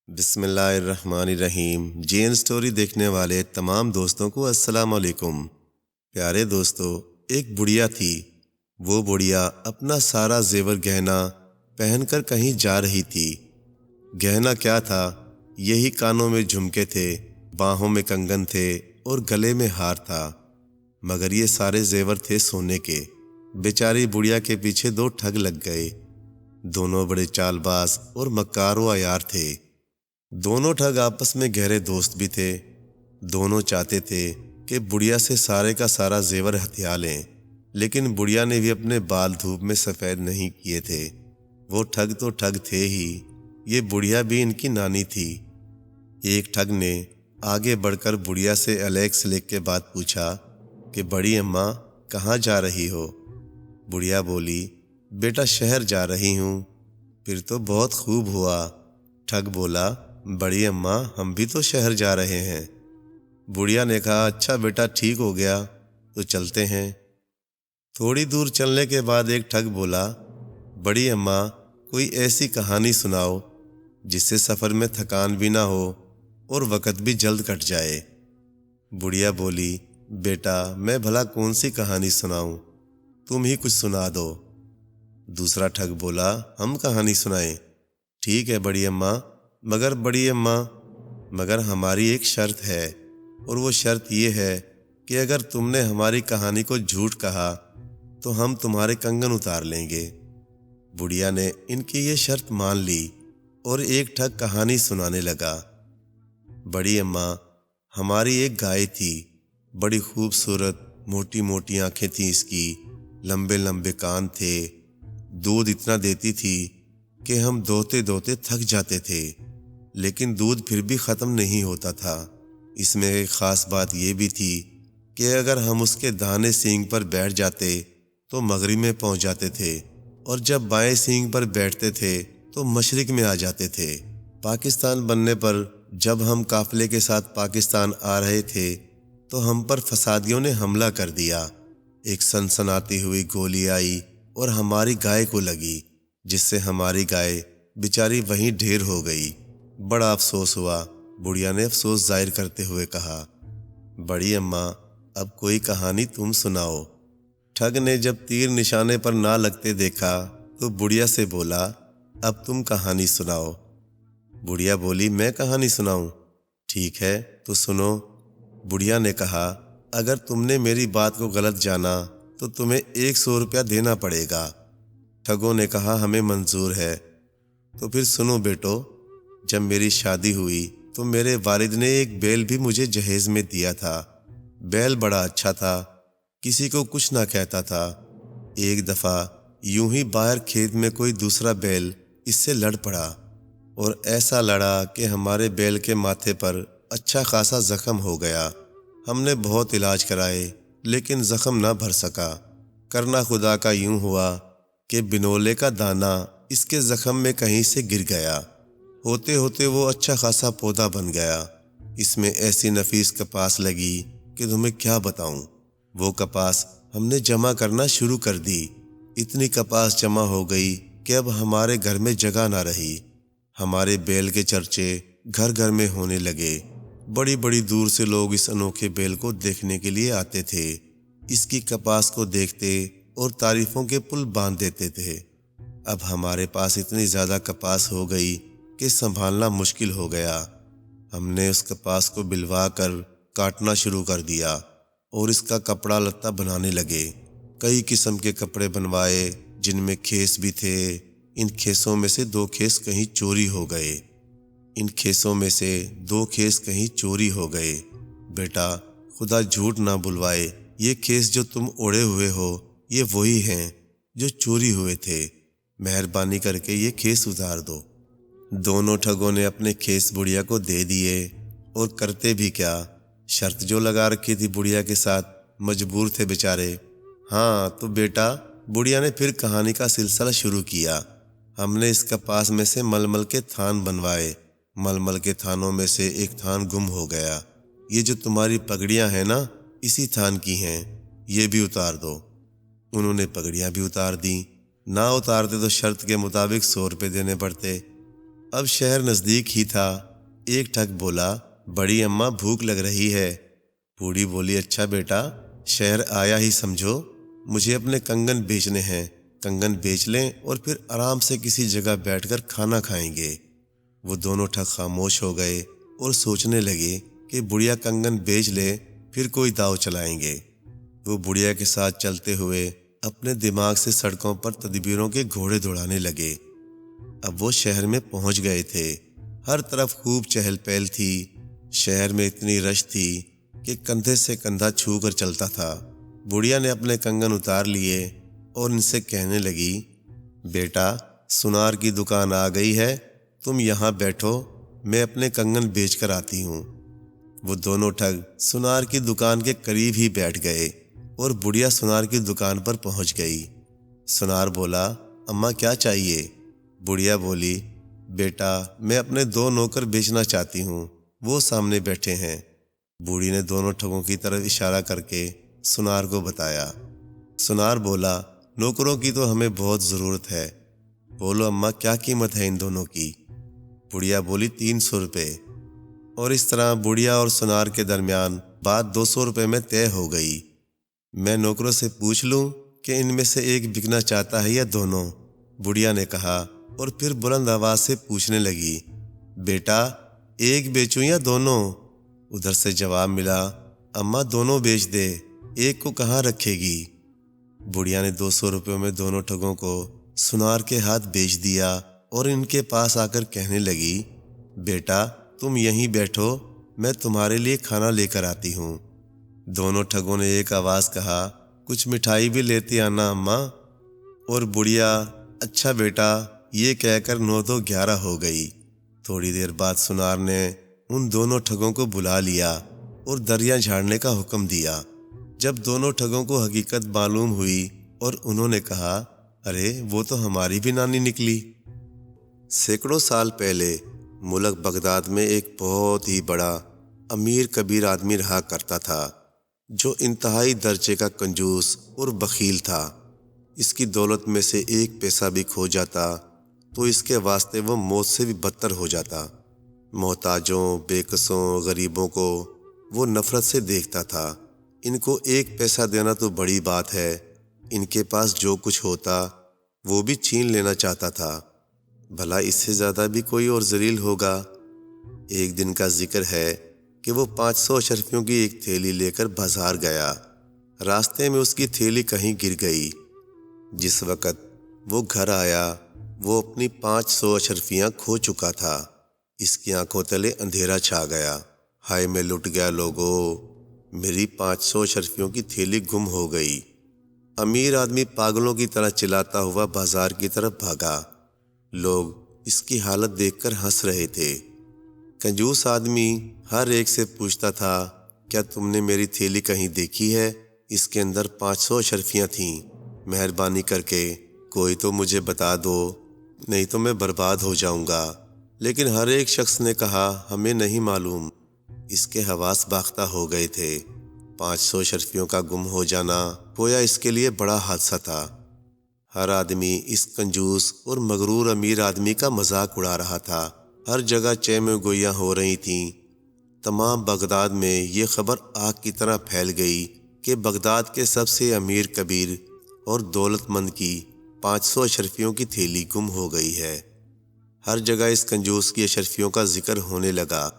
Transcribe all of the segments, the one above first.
بسم اللہ الرحمن الرحیم۔ جی این سٹوری دیکھنے والے تمام دوستوں کو السلام علیکم۔ پیارے دوستو، ایک بڑھیا تھی۔ وہ بڑھیا اپنا سارا زیور گہنا پہن کر کہیں جا رہی تھی۔ گہنا کیا تھا؟ یہی کانوں میں جھمکے تھے، باہوں میں کنگن تھے اور گلے میں ہار تھا، مگر یہ سارے زیور تھے سونے کے۔ بیچاری بڑھیا کے پیچھے دو ٹھگ لگ گئے۔ دونوں بڑے چال باز اور مکار و عیار تھے۔ دونوں ٹھگ آپس میں گہرے دوست بھی تھے۔ دونوں چاہتے تھے کہ بڑھیا سے سارے کا سارا زیور ہتھیا لیں، لیکن بڑھیا نے بھی اپنے بال دھوپ میں سفید نہیں کیے تھے۔ وہ ٹھگ تو ٹھگ تھے ہی، یہ بڑھیا بھی ان کی نانی تھی۔ ایک ٹھگ نے آگے بڑھ کر بڑھیا سے الیک سلیک کے بعد پوچھا کہ بڑی اماں کہاں جا رہی ہو؟ بڑھیا بولی، بیٹا شہر جا رہی ہوں۔ پھر تو بہت خوب ہوا۔ ٹھگ بولا، بڑی اماں ہم بھی تو شہر جا رہے ہیں۔ بڑھیا نے کہا، اچھا بیٹا ٹھیک ہو گیا، تو چلتے ہیں۔ تھوڑی دور چلنے کے بعد ایک ٹھگ بولا، بڑی اماں کوئی ایسی کہانی سناؤ جس سے سفر میں تھکان بھی نہ ہو اور وقت بھی جلد کٹ جائے۔ بڑھیا بولی، بیٹا میں بھلا کون سی کہانی سناؤں، تم ہی کچھ سنا دو۔ دوسرا ٹھگ بولا، ہم کہانی سنائیں؟ ٹھیک ہے بڑی اماں، مگر بڑی اماں مگر ہماری ایک شرط ہے، اور وہ شرط یہ ہے کہ اگر تم نے ہماری کہانی کو جھوٹ کہا تو ہم تمہارے کنگن اتار لیں گے۔ بڑھیا نے ان کی یہ شرط مان لی اور ایک ٹھگ کہانی سنانے لگا۔ بڑی اماں ہماری ایک گائے تھی، بڑی خوبصورت، موٹی موٹی آنکھیں تھیں اس کی، لمبے لمبے کان تھے، دودھ اتنا دیتی تھی کہ ہم دوہتے دوہتے تھک جاتے تھے، لیکن دودھ پھر بھی ختم نہیں ہوتا تھا۔ اس میں ایک خاص بات یہ بھی تھی کہ اگر ہم اس کے داہنے سینگ پر بیٹھ جاتے تو مغرب میں پہنچ جاتے تھے، اور جب بائیں سینگ پر بیٹھتے تھے تو مشرق میں آ جاتے تھے۔ پاکستان بننے پر جب ہم قافلے کے ساتھ پاکستان آ رہے تھے تو ہم پر فسادیوں نے حملہ کر دیا۔ ایک سنسناتی ہوئی گولی آئی اور ہماری گائے کو لگی، جس سے ہماری گائے بیچاری وہیں ڈھیر ہو گئی۔ بڑا افسوس ہوا۔ بڑھیا نے افسوس ظاہر کرتے ہوئے کہا، بڑی اماں اب کوئی کہانی تم سناؤ۔ ٹھگ نے جب تیر نشانے پر نہ لگتے دیکھا تو بڑھیا سے بولا، اب تم کہانی سناؤ۔ بڑھیا بولی، میں کہانی سناؤں؟ ٹھیک ہے تو سنو۔ بڑھیا نے کہا، اگر تم نے میری بات کو غلط جانا تو تمہیں 100 روپیہ دینا پڑے گا۔ ٹھگوں نے کہا، ہمیں منظور ہے۔ تو پھر سنو بیٹو، جب میری شادی ہوئی تو میرے والد نے ایک بیل بھی مجھے جہیز میں دیا تھا۔ بیل بڑا اچھا تھا، کسی کو کچھ نہ کہتا تھا۔ ایک دفعہ یوں ہی باہر کھیت میں کوئی دوسرا بیل اس سے لڑ پڑا، اور ایسا لڑا کہ ہمارے بیل کے ماتھے پر اچھا خاصا زخم ہو گیا۔ ہم نے بہت علاج کرائے لیکن زخم نہ بھر سکا۔ کرنا خدا کا یوں ہوا کہ بنولے کا دانہ اس کے زخم میں کہیں سے گر گیا، ہوتے ہوتے وہ اچھا خاصا پودا بن گیا۔ اس میں ایسی نفیس کپاس لگی کہ تمہیں کیا بتاؤں۔ وہ کپاس ہم نے جمع کرنا شروع کر دی۔ اتنی کپاس جمع ہو گئی کہ اب ہمارے گھر میں جگہ نہ رہی۔ ہمارے بیل کے چرچے گھر گھر میں ہونے لگے۔ بڑی بڑی دور سے لوگ اس انوکھے بیل کو دیکھنے کے لیے آتے تھے، اس کی کپاس کو دیکھتے اور تعریفوں کے پل باندھ دیتے تھے۔ اب ہمارے پاس اتنی زیادہ کپاس ہو گئی کہ سنبھالنا مشکل ہو گیا۔ ہم نے اس کپاس کو بلوا کر کاٹنا شروع کر دیا اور اس کا کپڑا لتا بنانے لگے۔ کئی قسم کے کپڑے بنوائے جن میں کھیس بھی تھے۔ ان کھیسوں میں سے 2 کھیس کہیں چوری ہو گئے۔ بیٹا خدا جھوٹ نہ بلوائے، یہ کھیس جو تم اوڑے ہوئے ہو یہ وہی ہیں جو چوری ہوئے تھے۔ مہربانی کر کے یہ کھیس اتار دو۔ دونوں ٹھگوں نے اپنے کھیس بڑھیا کو دے دیے، اور کرتے بھی کیا، شرط جو لگا رکھی تھی بڑھیا کے ساتھ، مجبور تھے بیچارے۔ ہاں تو بیٹا، بڑھیا نے پھر کہانی کا سلسلہ شروع کیا۔ ہم نے اس کپاس میں سے ململ کے تھان بنوائے۔ ململ کے تھانوں میں سے ایک تھان گم ہو گیا۔ یہ جو تمہاری پگڑیاں ہیں نا، اسی تھان کی ہیں، یہ بھی اتار دو۔ انہوں نے پگڑیاں بھی اتار دیں۔ نہ اتارتے تو شرط کے مطابق 100 روپے دینے پڑتے۔ اب شہر نزدیک ہی تھا۔ ایک ٹھگ بولا، بڑی اماں بھوک لگ رہی ہے۔ بوڑھی بولی، اچھا بیٹا، شہر آیا ہی سمجھو، مجھے اپنے کنگن بیچنے ہیں، کنگن بیچ لیں اور پھر آرام سے کسی جگہ بیٹھ کر کھانا کھائیں گے۔ وہ دونوں ٹھگ خاموش ہو گئے اور سوچنے لگے کہ بڑھیا کنگن بیچ لے پھر کوئی داؤ چلائیں گے۔ وہ بڑھیا کے ساتھ چلتے ہوئے اپنے دماغ سے سڑکوں پر تدبیروں کے گھوڑے دوڑانے لگے۔ اب وہ شہر میں پہنچ گئے تھے۔ ہر طرف خوب چہل پہل تھی۔ شہر میں اتنی رش تھی کہ کندھے سے کندھا چھو کر چلتا تھا۔ بڑھیا نے اپنے کنگن اتار لیے اور ان سے کہنے لگی، بیٹا، سنار کی دکان آ گئی ہے، تم یہاں بیٹھو، میں اپنے کنگن بیچ کر آتی ہوں۔ وہ دونوں ٹھگ سنار کی دکان کے قریب ہی بیٹھ گئے اور بڑھیا سنار کی دکان پر پہنچ گئی۔ سنار بولا، اماں کیا چاہیے؟ بڑھیا بولی، بیٹا، میں اپنے 2 نوکر بیچنا چاہتی ہوں، وہ سامنے بیٹھے ہیں۔ بوڑھی نے دونوں ٹھگوں کی طرف اشارہ کر کے سنار کو بتایا۔ سنار بولا، نوکروں کی تو ہمیں بہت ضرورت ہے، بولو اماں کیا قیمت ہے ان دونوں کی؟ بڑھیا بولی، 300 روپے۔ اور اس طرح بڑھیا اور سنار کے درمیان بات 200 روپے میں طے ہو گئی۔ میں نوکروں سے پوچھ لوں کہ ان میں سے ایک بکنا چاہتا ہے یا دونوں؟ بڑھیا نے کہا، اور پھر بلند آواز سے پوچھنے لگی، بیٹا، ایک بیچوں یا دونوں؟ ادھر سے جواب ملا، اماں دونوں بیچ دے، ایک کو کہاں رکھے گی؟ بڑھیا نے 200 روپے میں دونوں ٹھگوں کو سنار کے ہاتھ بیچ دیا اور ان کے پاس آ کر کہنے لگی، بیٹا، تم یہیں بیٹھو، میں تمہارے لیے کھانا لے کر آتی ہوں۔ دونوں ٹھگوں نے ایک آواز کہا، کچھ مٹھائی بھی لیتے آنا اماں۔ اور بڑھیا، اچھا بیٹا، یہ کہہ کر 9 تو 11 ہو گئی۔ تھوڑی دیر بعد سنار نے ان دونوں ٹھگوں کو بلا لیا اور دریا جھاڑنے کا حکم دیا۔ جب دونوں ٹھگوں کو حقیقت معلوم ہوئی اور انہوں نے کہا، ارے وہ تو ہماری بھی نانی نکلی۔ سینکڑوں سال پہلے ملک بغداد میں ایک بہت ہی بڑا امیر کبیر آدمی رہا کرتا تھا، جو انتہائی درجے کا کنجوس اور بخیل تھا۔ اس کی دولت میں سے ایک پیسہ بھی کھو جاتا تو اس کے واسطے وہ موت سے بھی بدتر ہو جاتا۔ محتاجوں، بے کسوں، غریبوں کو وہ نفرت سے دیکھتا تھا۔ ان کو ایک پیسہ دینا تو بڑی بات ہے، ان کے پاس جو کچھ ہوتا وہ بھی چھین لینا چاہتا تھا۔ بھلا اس سے زیادہ بھی کوئی اور ذلیل ہوگا؟ ایک دن کا ذکر ہے کہ وہ 500 اشرفیوں کی ایک تھیلی لے کر بازار گیا۔ راستے میں اس کی تھیلی کہیں گر گئی۔ جس وقت وہ گھر آیا، وہ اپنی 500 اشرفیاں کھو چکا تھا۔ اس کی آنکھوں تلے اندھیرا چھا گیا۔ ہائے میں لٹ گیا لوگو، میری 500 اشرفیوں کی تھیلی گم ہو گئی۔ امیر آدمی پاگلوں کی طرح چلاتا ہوا بازار کی طرف بھاگا۔ لوگ اس کی حالت دیکھ کر ہنس رہے تھے۔ کنجوس آدمی ہر ایک سے پوچھتا تھا، کیا تم نے میری تھیلی کہیں دیکھی ہے؟ اس کے اندر 500 اشرفیاں تھیں، مہربانی کر کے کوئی تو مجھے بتا دو، نہیں تو میں برباد ہو جاؤں گا۔ لیکن ہر ایک شخص نے کہا، ہمیں نہیں معلوم۔ اس کے حواس باختہ ہو گئے تھے۔ 500 اشرفیوں کا گم ہو جانا گویا اس کے لیے بڑا حادثہ تھا۔ ہر آدمی اس کنجوس اور مغرور امیر آدمی کا مذاق اڑا رہا تھا۔ ہر جگہ چیمیں گوئیاں ہو رہی تھیں۔ تمام بغداد میں یہ خبر آگ کی طرح پھیل گئی کہ بغداد کے سب سے امیر کبیر اور دولت مند کی 500 اشرفیوں کی تھیلی گم ہو گئی ہے۔ ہر جگہ اس کنجوس کی اشرفیوں کا ذکر ہونے لگا۔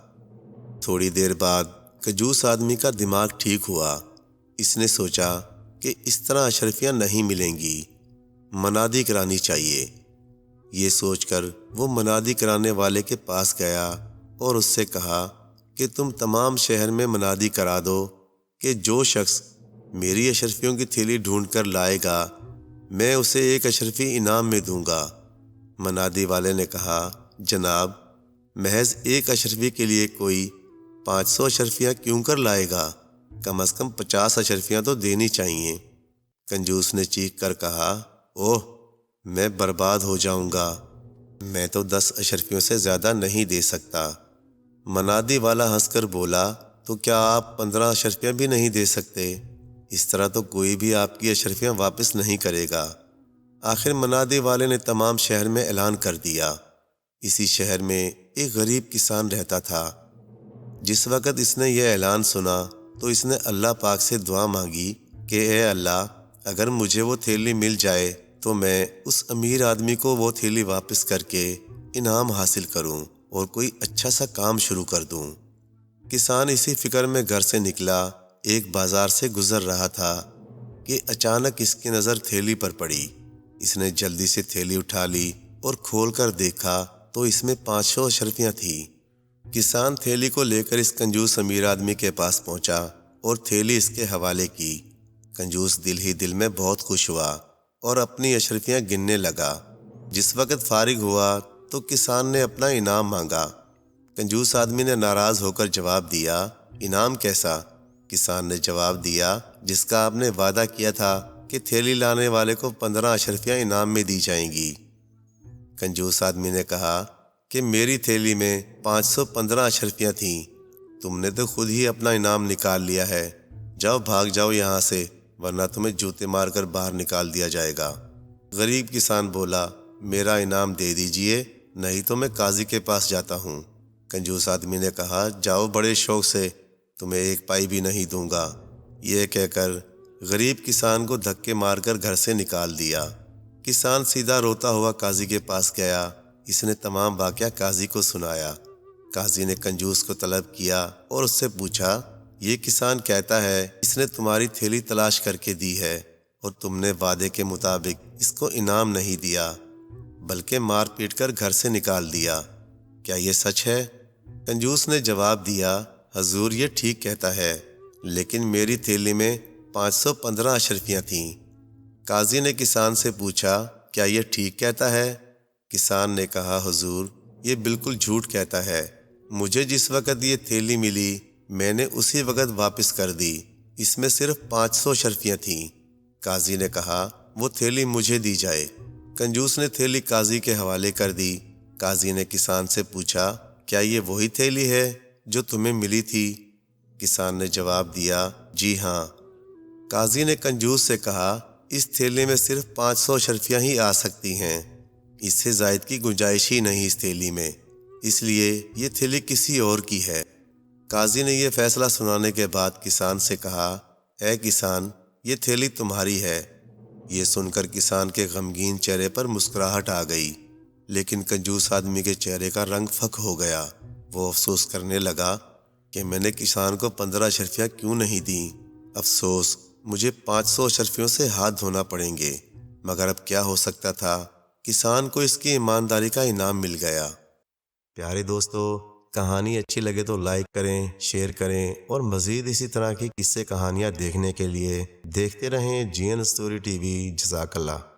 تھوڑی دیر بعد کنجوس آدمی کا دماغ ٹھیک ہوا۔ اس نے سوچا کہ اس طرح اشرفیاں نہیں ملیں گی، منادی کرانی چاہیے۔ یہ سوچ کر وہ منادی کرانے والے کے پاس گیا اور اس سے کہا کہ تم تمام شہر میں منادی کرا دو کہ جو شخص میری اشرفیوں کی تھیلی ڈھونڈ کر لائے گا، میں اسے 1 اشرفی انعام میں دوں گا۔ منادی والے نے کہا، جناب، محض 1 اشرفی کے لیے کوئی 500 اشرفیاں کیوں کر لائے گا؟ کم از کم 50 اشرفیاں تو دینی چاہیے۔ کنجوس نے چیخ کر کہا، اوہ، میں برباد ہو جاؤں گا، میں تو 10 اشرفیوں سے زیادہ نہیں دے سکتا۔ منادی والا ہنس کر بولا، تو کیا آپ 15 اشرفیاں بھی نہیں دے سکتے؟ اس طرح تو کوئی بھی آپ کی اشرفیاں واپس نہیں کرے گا۔ آخر منادی والے نے تمام شہر میں اعلان کر دیا، اسی شہر میں ایک غریب کسان رہتا تھا۔ جس وقت اس نے یہ اعلان سنا تو اس نے اللہ پاک سے دعا مانگی کہ اے اللہ، اگر مجھے وہ تھیلی مل جائے تو میں اس امیر آدمی کو وہ تھیلی واپس کر کے انعام حاصل کروں اور کوئی اچھا سا کام شروع کر دوں۔ کسان اسی فکر میں گھر سے نکلا، ایک بازار سے گزر رہا تھا کہ اچانک اس کی نظر تھیلی پر پڑی۔ اس نے جلدی سے تھیلی اٹھا لی اور کھول کر دیکھا تو اس میں 500 اشرفیاں تھیں۔ کسان تھیلی کو لے کر اس کنجوس امیر آدمی کے پاس پہنچا اور تھیلی اس کے حوالے کی۔ کنجوس دل ہی دل میں بہت خوش ہوا اور اپنی اشرفیاں گننے لگا۔ جس وقت فارغ ہوا تو کسان نے اپنا انعام مانگا۔ کنجوس آدمی نے ناراض ہو کر جواب دیا، انعام کیسا؟ کسان نے جواب دیا، جس کا آپ نے وعدہ کیا تھا کہ تھیلی لانے والے کو 15 اشرفیاں انعام میں دی جائیں گی۔ کنجوس آدمی نے کہا کہ میری تھیلی میں 515 اشرفیاں تھیں، تم نے تو خود ہی اپنا انعام نکال لیا ہے، جاؤ بھاگ جاؤ یہاں سے، ورنہ تمہیں جوتے مار کر باہر نکال دیا جائے گا۔ غریب کسان بولا، میرا انعام دے دیجئے، نہیں تو میں قاضی کے پاس جاتا ہوں۔ کنجوس آدمی نے کہا، جاؤ بڑے شوق سے، تمہیں ایک پائی بھی نہیں دوں گا۔ یہ کہہ کر غریب کسان کو دھکے مار کر گھر سے نکال دیا۔ کسان سیدھا روتا ہوا قاضی کے پاس گیا۔ اس نے تمام واقعہ قاضی کو سنایا۔ قاضی نے کنجوس کو طلب کیا اور اس سے پوچھا، یہ کسان کہتا ہے اس نے تمہاری تھیلی تلاش کر کے دی ہے اور تم نے وعدے کے مطابق اس کو انعام نہیں دیا بلکہ مار پیٹ کر گھر سے نکال دیا، کیا یہ سچ ہے؟ کنجوس نے جواب دیا، حضور یہ ٹھیک کہتا ہے، لیکن میری تھیلی میں 515 اشرفیاں تھیں۔ قاضی نے کسان سے پوچھا، کیا یہ ٹھیک کہتا ہے؟ کسان نے کہا، حضور یہ بالکل جھوٹ کہتا ہے، مجھے جس وقت یہ تھیلی ملی میں نے اسی وقت واپس کر دی، اس میں صرف 500 اشرفیاں تھیں۔ قاضی نے کہا، وہ تھیلی مجھے دی جائے۔ کنجوس نے تھیلی قاضی کے حوالے کر دی۔ قاضی نے کسان سے پوچھا، کیا یہ وہی تھیلی ہے جو تمہیں ملی تھی؟ کسان نے جواب دیا، جی ہاں۔ قاضی نے کنجوس سے کہا، اس تھیلی میں صرف 500 اشرفیاں ہی آ سکتی ہیں، اس سے زائد کی گنجائش ہی نہیں اس تھیلی میں، اس لیے یہ تھیلی کسی اور کی ہے۔ قاضی نے یہ فیصلہ سنانے کے بعد کسان سے کہا، اے کسان، یہ تھیلی تمہاری ہے۔ یہ سن کر کسان کے غمگین چہرے پر مسکراہٹ آ گئی، لیکن کنجوس آدمی کے چہرے کا رنگ پھک ہو گیا۔ وہ افسوس کرنے لگا کہ میں نے کسان کو 15 اشرفیاں کیوں نہیں دیں؟ افسوس، مجھے 500 اشرفیوں سے ہاتھ دھونا پڑیں گے، مگر اب کیا ہو سکتا تھا، کسان کو اس کی ایمانداری کا انعام مل گیا۔ پیارے دوستو، کہانی اچھی لگے تو لائک کریں، شیئر کریں اور مزید اسی طرح کی قصے کہانیاں دیکھنے کے لیے دیکھتے رہیں جی این اسٹوری ٹی وی۔ جزاک اللہ۔